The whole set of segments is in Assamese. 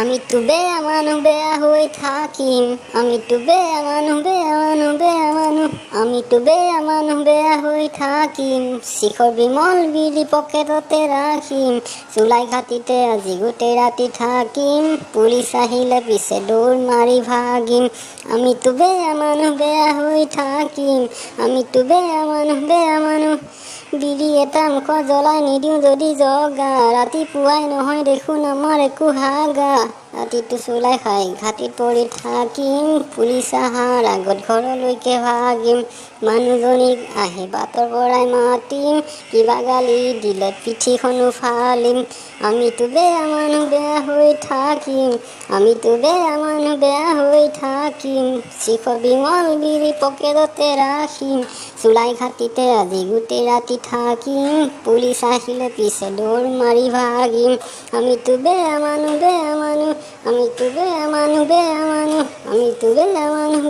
আমিতো বেয়া মানুহ বেয়া হৈ থাকিম আমিতো বেয়া মানুহ আমিতো বেয়া মানুহ বেয়া হৈ থাকিম শিখৰ বিমল বিলি পকেটতে ৰাখিম চুলাই ঘাটিতে আজি গোটেই ৰাতি থাকিম পুলিচ আহিলে পিছে দৌৰ মাৰি ভাগিম আমিতো বেয়া মানুহ বেয়া হৈ থাকিম আমিতো বেয়া মানুহ বিড়ি এটা মুখ জ্বলাই নিদিওঁ যদি জগা ৰাতিপুৱাই নহয় দেখোন আমাৰ একো হাগা ৰাতিটো চুলাই খাই ঘাটিত পৰি থাকিম পুলিচ অহাৰ আগত ঘৰলৈকে ভাগিম মানুহজনীক আহি বাটৰ পৰাই মাতিম কিবা গালি দিলে পিঠিখনো ফালিম আমিতো বেয়া মানুহ বেয়া হৈ থাকিম আমিতো বেয়া মানুহ বেয়া হৈ থাকিম শিখৰ বিমল বিড়ি পকেটতে ৰাখিম চুলাই ঘাটিতে আজি গোটেই ৰাতি থাকিম পুলিচ আহিলে পিছে দৌৰ মাৰি ভাগিম আমিতো বেয়া মানুহ আমিতো বেয়া মানুহ আমিতো বেয়া মানুহ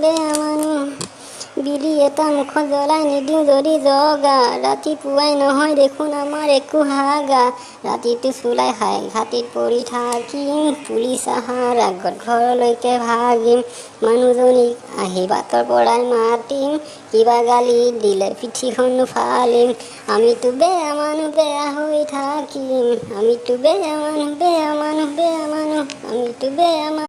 বিড়ি এটা মুখত জ্বলাই নিদিওঁ যদি জগা ৰাতিপুৱাই নহয় দেখোন আমাৰ একো হাগা ৰাতিটো চুলাই খাই ঘাটিত পৰি থাকিম পুলিচ অহাৰ আগত ঘৰলৈকে ভাগিম মানুহজনীক আহি বাটৰ পৰাই মাতিম কিবা গালি দিলে পিঠিখনো ফালিম আমিতো বেয়া মানুহ বেয়া হৈ থাকিম আমিতো বেয়া মানুহ আমিতো বেয়া মানুহ